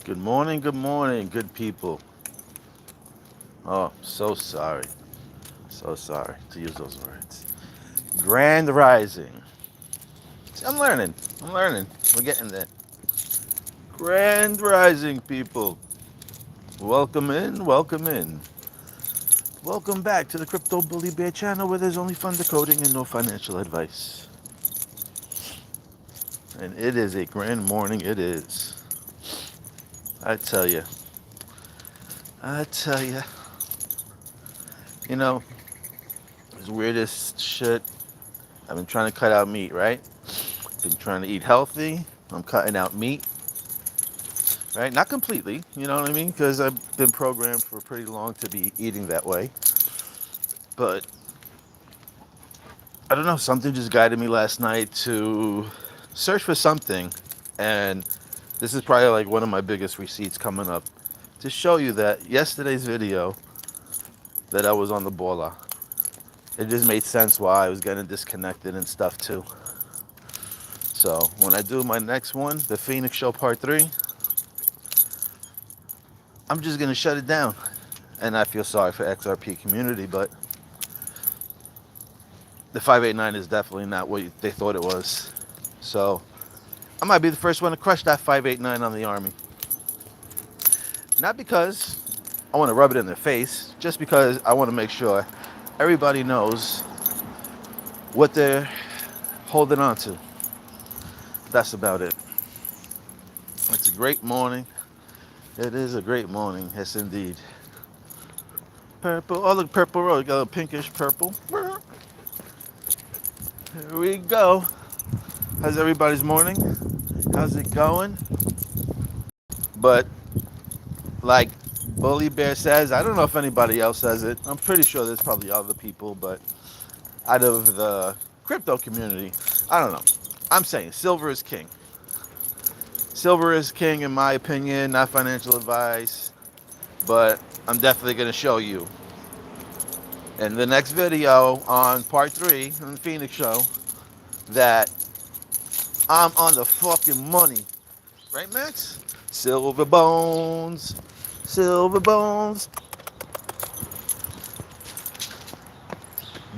good morning, good people. Oh, so sorry. So sorry to use those words. Grand Rising. See, I'm learning. I'm learning. We're getting there. Grand Rising, people. Welcome in, welcome in. Welcome back to the Crypto Bully Bear channel where there's only fun decoding and no financial advice. And it is a grand morning, it is. I tell you. I tell you. You know, it's weirdest shit. I've been trying to cut out meat, right? Been trying to eat healthy. I'm cutting out meat, right? Not completely, you know what I mean? Because I've been programmed for pretty long to be eating that way. But I don't know, something just guided me last night to search for something. And this is probably like one of my biggest receipts coming up to show you that yesterday's video that I was on the baller, it just made sense why I was getting disconnected and stuff too. So when I do my next one, the Phoenix Show Part 3, I'm just gonna shut it down. And I feel sorry for XRP community, but the 589 is definitely not what they thought it was. So I might be the first one to crush that 589 on the army. Not because I want to rub it in their face, just because I want to make sure everybody knows what they're holding on to. That's about it. It's a great morning. It is a great morning, yes indeed. Purple, oh look, purple road, got a pinkish purple. Here we go. How's everybody's morning? How's it going? But like Bully Bear says, I don't know if anybody else says it. I'm pretty sure there's probably other people, but out of the crypto community, I don't know. I'm saying silver is king. Silver is king in my opinion, not financial advice, but I'm definitely going to show you in the next video on part 3 on the Phoenix Show that I'm on the fucking money. Right, Max? Silver bones. Silver bones.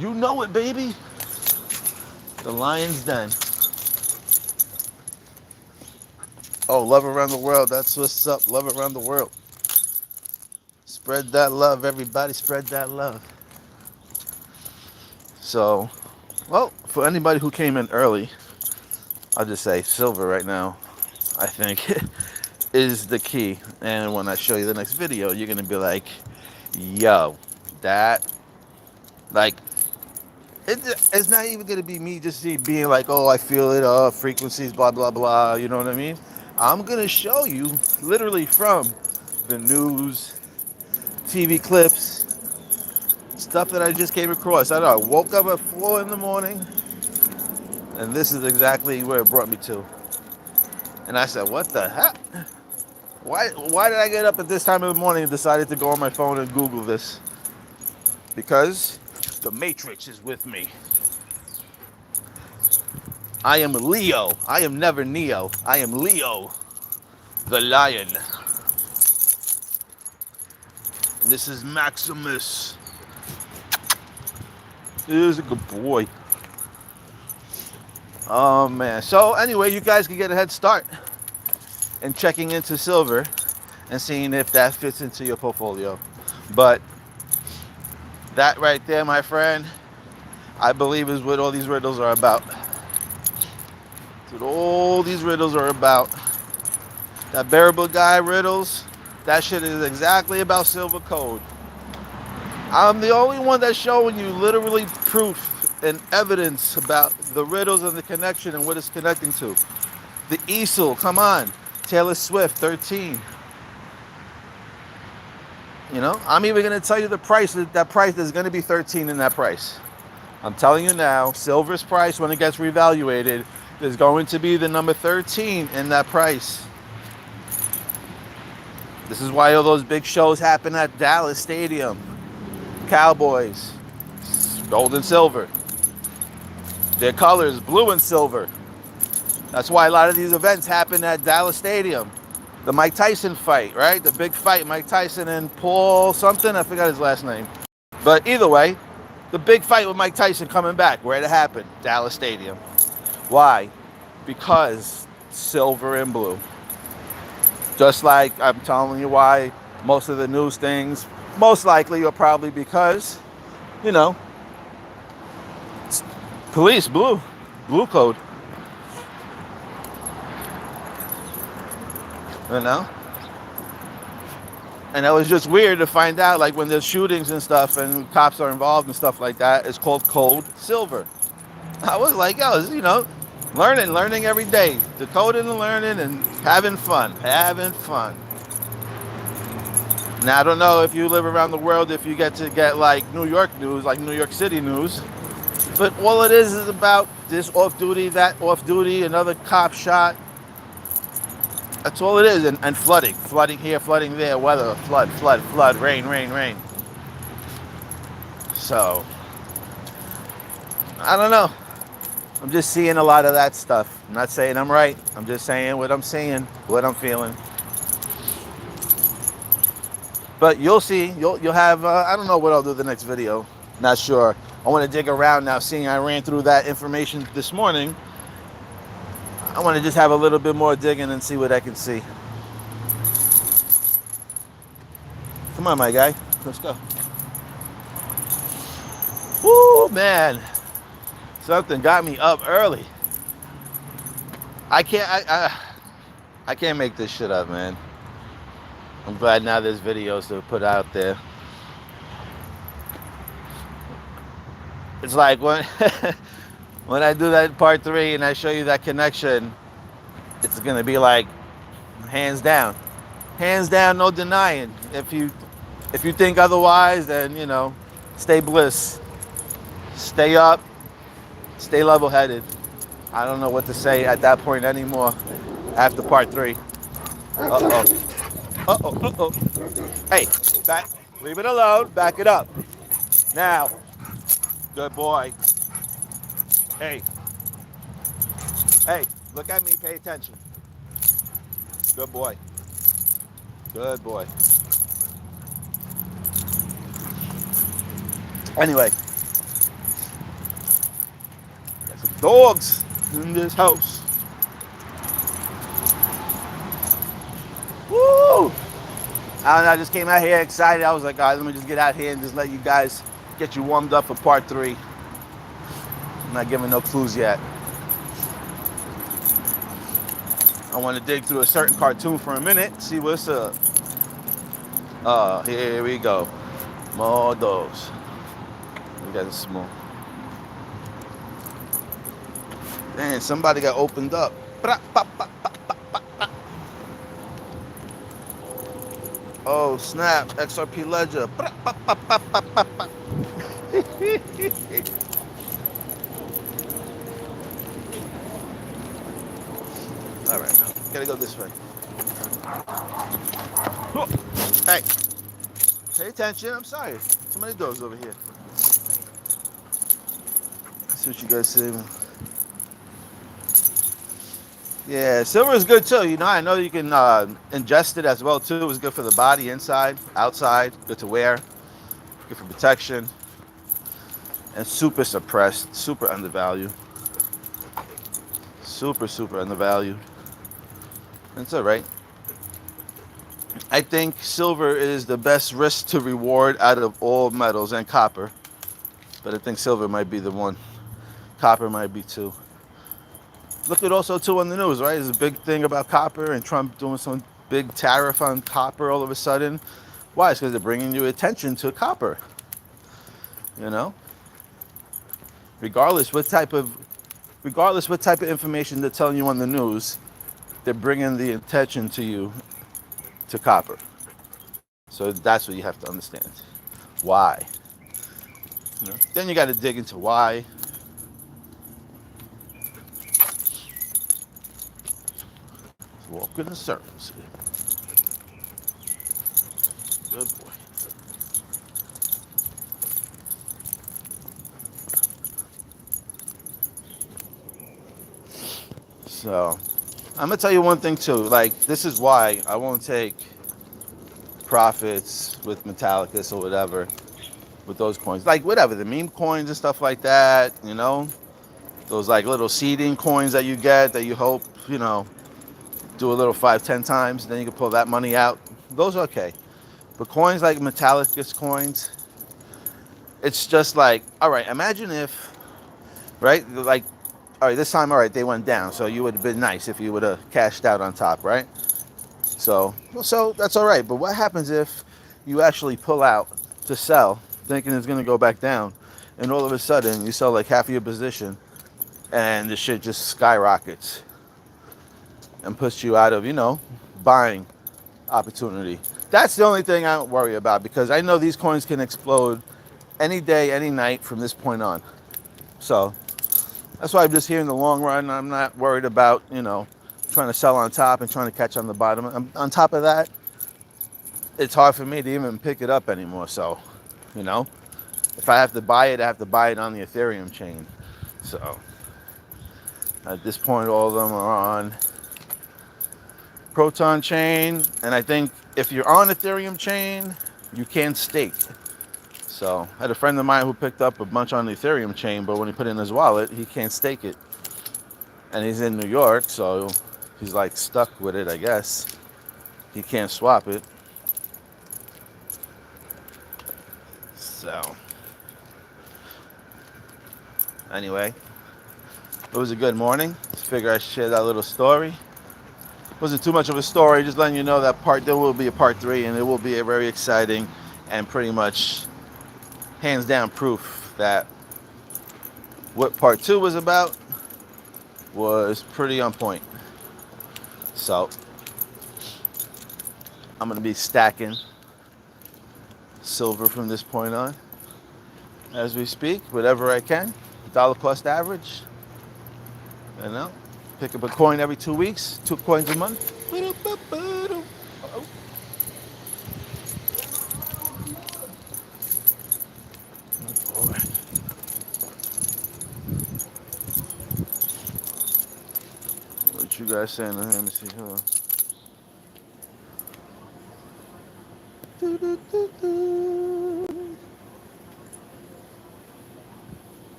You know it, baby. The Lion's Den. Oh, love around the world. That's what's up. Love around the world. Spread that love, everybody. Spread that love. So, well, for anybody who came in early, I'll just say silver right now, I think, is the key. And when I show you the next video, you're going to be like, yo, that, like, it's not even going to be me just being like, oh, I feel it, frequencies, blah, blah, blah, you know what I mean? I'm going to show you literally from the news, TV clips, stuff that I just came across. I know I woke up at 4 in the morning, and this is exactly where it brought me to. And I said, what the heck? Why did I get up at this time of the morning and decided to go on my phone and Google this? Because the Matrix is with me. I am Leo. I am never Neo. I am Leo, the lion. And this is Maximus. He is a good boy. Oh man. So anyway, you guys can get a head start in checking into silver and seeing if that fits into your portfolio. But that right there, my friend, I believe is what all these riddles are about. That's what all these riddles are about. That bearable guy riddles, that shit is exactly about silver code. I'm the only one that's showing you literally proof and evidence about the riddles and the connection and what it's connecting to. The easel, come on. Taylor Swift, 13. You know, I'm even going to tell you the price. That price is going to be 13 in that price. I'm telling you now, silver's price when it gets reevaluated is going to be the number 13 in that price. This is why all those big shows happen at Dallas Stadium. Cowboys, gold and silver. Their colors, blue and silver. That's why a lot of these events happen at Dallas Stadium. The Mike Tyson fight, right? The big fight, Mike Tyson and Paul something. I forgot his last name. But either way, the big fight with Mike Tyson coming back. Where'd it happen? Dallas Stadium. Why? Because silver and blue. Just like I'm telling you why most of the news things, most likely are probably because, you know, police, blue code, you know? And it was just weird to find out, like when there's shootings and stuff and cops are involved and stuff like that, it's called code silver. I was like, yo, you know, learning every day, decoding and learning and having fun. Now, I don't know if you live around the world, if you get to get like New York news, like New York City news, but all it is about this off duty, that off duty, another cop shot. That's all it is. And flooding here, flooding there, weather, flood, rain. So, I don't know. I'm just seeing a lot of that stuff. I'm not saying I'm right. I'm just saying what I'm seeing, what I'm feeling. But you'll see. You'll have. I don't know what I'll do the next video. Not sure. I want to dig around now. Seeing I ran through that information this morning, I want to just have a little bit more digging and see what I can see. Come on, my guy. Let's go. Woo, man. Something got me up early. I can't make this shit up, man. I'm glad now there's videos to put out there. It's like when when I do that part 3 and I show you that connection, it's gonna be like hands down, no denying. If you think otherwise, then you know, stay bliss, stay up, stay level-headed. I don't know what to say at that point anymore. After part 3. Uh-oh. Hey, back. Leave it alone. Back it up. Now. Good boy. Hey, look at me. Pay attention. Good boy. Anyway. Got some dogs in this house. Woo! I just came out here excited. I was like, guys, let me just get out here and just let you guys get you warmed up for part 3. I'm not giving no clues yet. I want to dig through a certain cartoon for a minute, see what's up. Here we go. More dogs. We got a small. Man, somebody got opened up. Oh snap, XRP Ledger. All right, gotta go this way. Oh, hey, pay attention. I'm sorry. So many dogs over here. Let's see what you guys say. Yeah, silver is good too. You know, I know you can ingest it as well too. It's good for the body, inside, outside. Good to wear. Good for protection. And super suppressed, super undervalued. Super undervalued. It's all right. I think silver is the best risk to reward out of all metals, and copper. But I think silver might be the one. Copper might be too. Look at also too on the news, right? There's a big thing about copper and Trump doing some big tariff on copper all of a sudden. Why? It's because they're bringing you attention to copper. You know? Regardless what type of information they're telling you on the news, they're bringing the attention to you to copper. So that's what you have to understand. Why? You know? Then you got to dig into why. Walk in the circles here. Good boy. So, I'm gonna tell you one thing too. Like, this is why I won't take profits with Metallicus or whatever with those coins. Like, whatever, the meme coins and stuff like that, you know? Those like little seeding coins that you get that you hope, you know, do a little 5, 10 times, and then you can pull that money out. Those are okay. But coins like Metallicus coins, it's just like, all right, imagine if, right? Like, all right, this time, all right, they went down. So you would have been nice if you would have cashed out on top, right? So that's all right. But what happens if you actually pull out to sell, thinking it's going to go back down, and all of a sudden you sell like half of your position, and the shit just skyrockets and puts you out of, you know, buying opportunity. That's the only thing I don't worry about, because I know these coins can explode any day, any night from this point on. So that's why I'm just here in the long run. I'm not worried about, you know, trying to sell on top and trying to catch on the bottom. On top of that, it's hard for me to even pick it up anymore. So, you know, if I have to buy it, I have to buy it on the Ethereum chain. So at this point, all of them are on Proton chain. And I think if you're on Ethereum chain, you can stake. So I had a friend of mine who picked up a bunch on the Ethereum chain, but when he put it in his wallet, he can't stake it. And he's in New York, so he's like stuck with it, I guess. He can't swap it. So anyway, it was a good morning. Just figure I share that little story. Wasn't too much of a story, just letting you know that there will be a part 3, and it will be a very exciting and pretty much hands down proof that what part 2 was about was pretty on point. So I'm gonna be stacking silver from this point on as we speak, whatever I can, dollar cost average. You know, pick up a coin every 2 weeks, 2 coins a month. What you guys saying? Let me see. Hold on.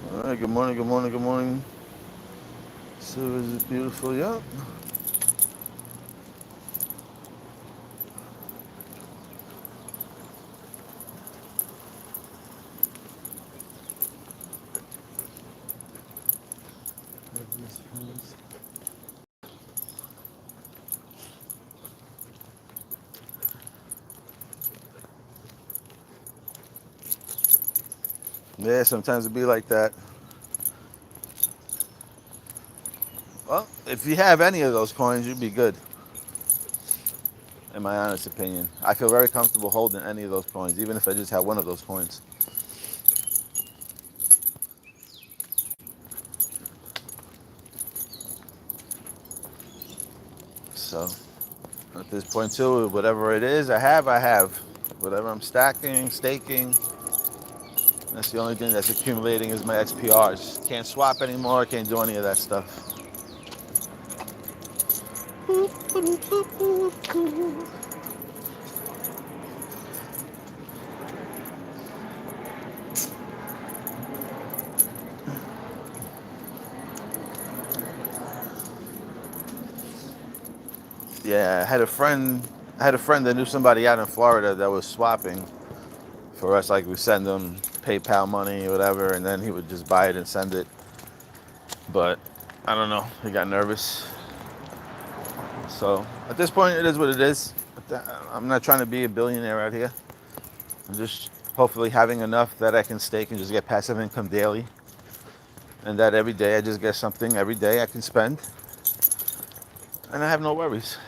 All right, good morning, good morning, good morning. Silver is beautiful, yeah. Yeah, sometimes it be like that. Well, if you have any of those coins, you'd be good. In my honest opinion, I feel very comfortable holding any of those coins, even if I just have one of those coins. So at this point too, whatever it is I have. Whatever I'm stacking, staking, that's the only thing that's accumulating is my XPRs. Can't swap anymore, can't do any of that stuff. Yeah, I had a friend that knew somebody out in Florida that was swapping for us. Like, we send him PayPal money or whatever, and then he would just buy it and send it. But I don't know, he got nervous. So at this point, it is what it is. I'm not trying to be a billionaire out here. I'm just hopefully having enough that I can stake and just get passive income daily. And that every day I just get something every day I can spend. And I have no worries.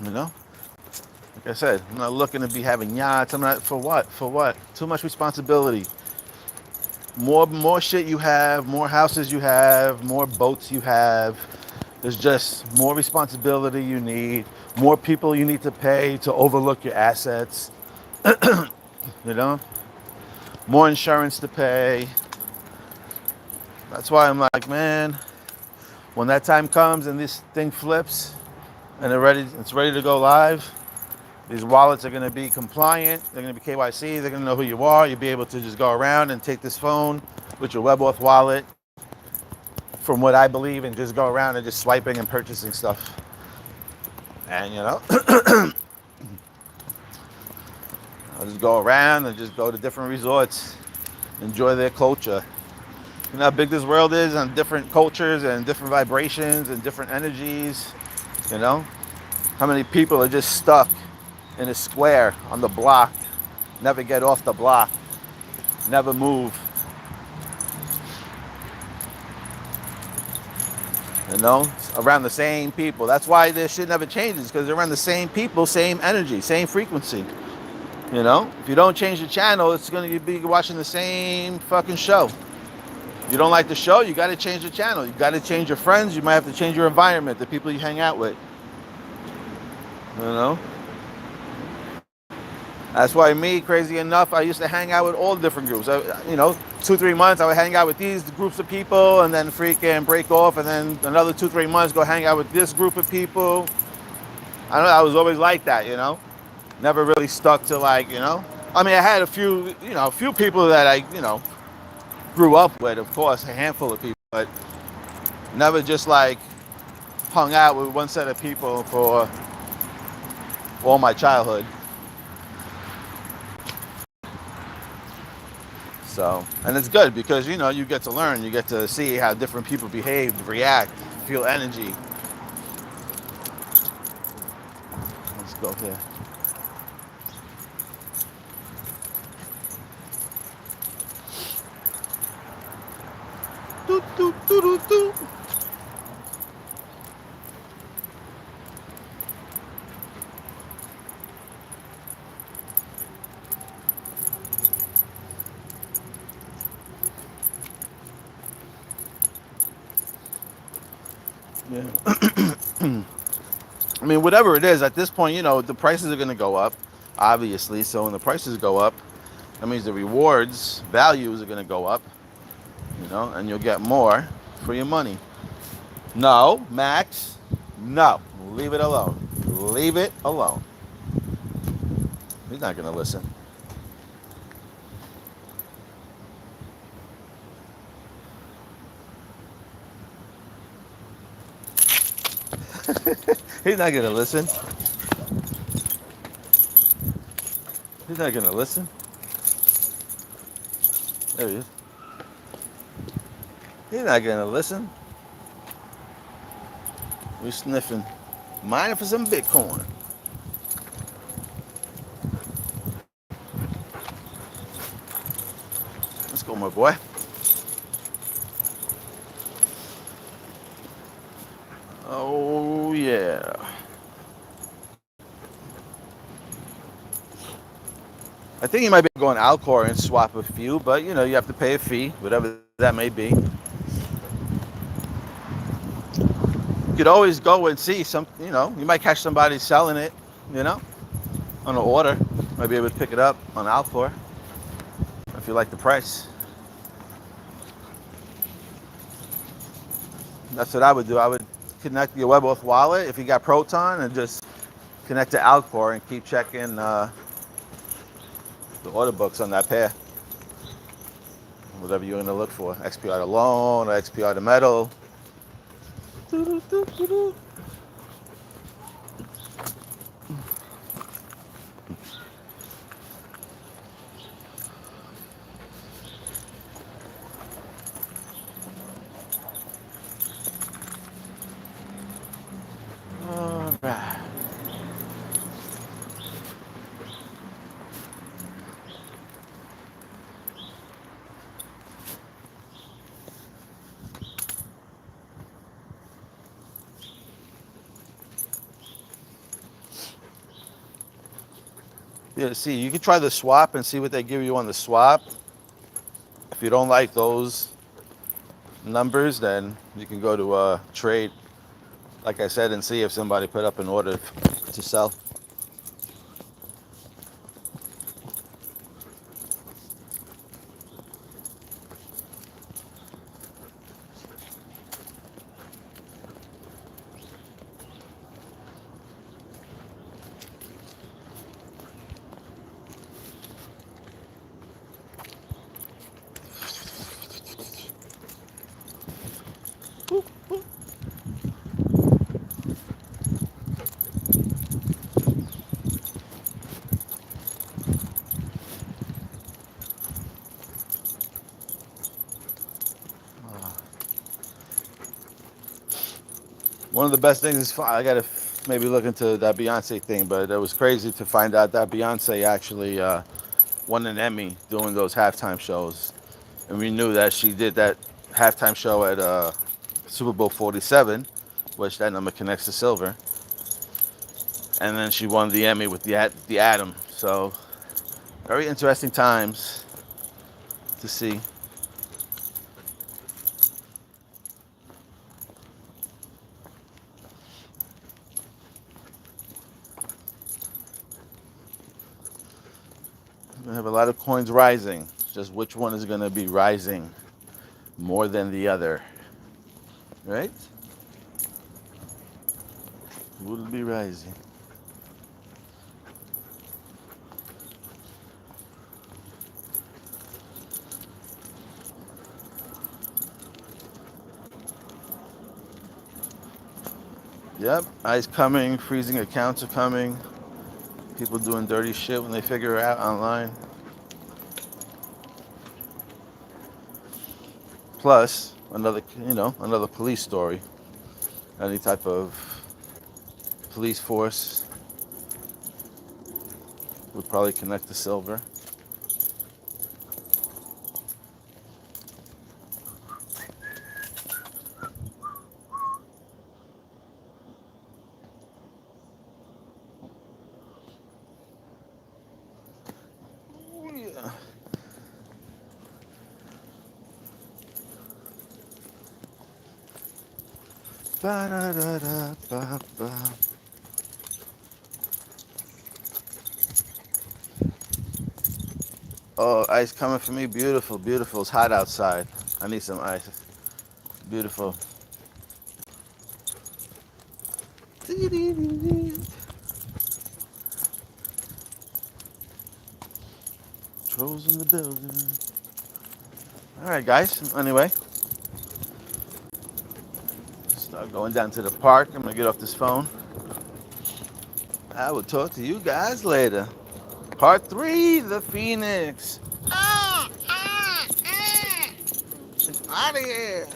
You know? Like I said, I'm not looking to be having yachts. I'm not, for what? For what? Too much responsibility. More shit you have, more houses you have, more boats you have. There's just more responsibility you need, more people you need to pay to overlook your assets, you know, more insurance to pay. That's why I'm like, man, when that time comes and this thing flips and it's ready to go live, these wallets are going to be compliant. They're going to be KYC. They're going to know who you are. You'll be able to just go around and take this phone with your WebAuth wallet, from what I believe, and just go around and just swiping and purchasing stuff. And I'll just go around and just go to different resorts, enjoy their culture. You know how big this world is, and different cultures and different vibrations and different energies. You know, how many people are just stuck in a square on the block, never get off the block, never move. You know, around the same people. That's why this shit never changes, because they're around the same people, same energy, same frequency. You know, if you don't change the channel, it's going to be watching the same fucking show. If you don't like the show, you got to change the channel. You got to change your friends. You might have to change your environment, the people you hang out with. You know? That's why me, crazy enough, I used to hang out with all the different groups. 2-3 months I would hang out with these groups of people, and then freaking break off, and then another 2-3 months go hang out with this group of people. I don't know, I was always like that, you know? Never really stuck to, like, you know? I mean, I had a few people that I, grew up with, of course, a handful of people, but never just like hung out with one set of people for all my childhood. So, and it's good because, you get to learn, you get to see how different people behave, react, feel energy. Let's go here. Doot, doot, doot, doot, doot. Yeah. I mean, whatever it is, at this point, the prices are going to go up, obviously. So when the prices go up, that means the rewards, values are going to go up, and you'll get more for your money. No, Max, no, leave it alone. Leave it alone. He's not going to listen. He's not going to listen. He's not going to listen. There he is. He's not going to listen. We're sniffing. Mining for some Bitcoin. Let's go, my boy. Oh, yeah. I think you might be going Alcor and swap a few, but you have to pay a fee, whatever that may be. You could always go and see some, you might catch somebody selling it, on an order. Might be able to pick it up on Alcor if you like the price. That's what I would do. I would connect your WebAuth wallet if you got Proton and just connect to Alcor and keep checking the order books on that pair. Whatever you're going to look for. XPR to loan or XPR to metal. All right. Yeah, see, you can try the swap and see what they give you on the swap. If you don't like those numbers, then you can go to trade, like I said, and see if somebody put up an order to sell. One of the best things is I gotta maybe look into that Beyonce thing, but it was crazy to find out that Beyonce actually won an Emmy doing those halftime shows, and we knew that she did that halftime show at Super Bowl 47, which that number connects to silver, and then she won the Emmy with the Atom. So very interesting times to see. We have a lot of coins rising. Just which one is going to be rising more than the other, right? Will be rising. Yep, ice coming, freezing accounts are coming. People doing dirty shit when they figure it out online. Plus, another police story. Any type of police force would probably connect to silver. Yeah. Ba-da-da-da-ba-ba. Oh, ice coming for me. Beautiful, beautiful. It's hot outside. I need some ice. Beautiful. Trolls in the building. All right, guys. Anyway, start going down to the park. I'm gonna get off this phone. I will talk to you guys later. Part 3, the Phoenix. It's out of here.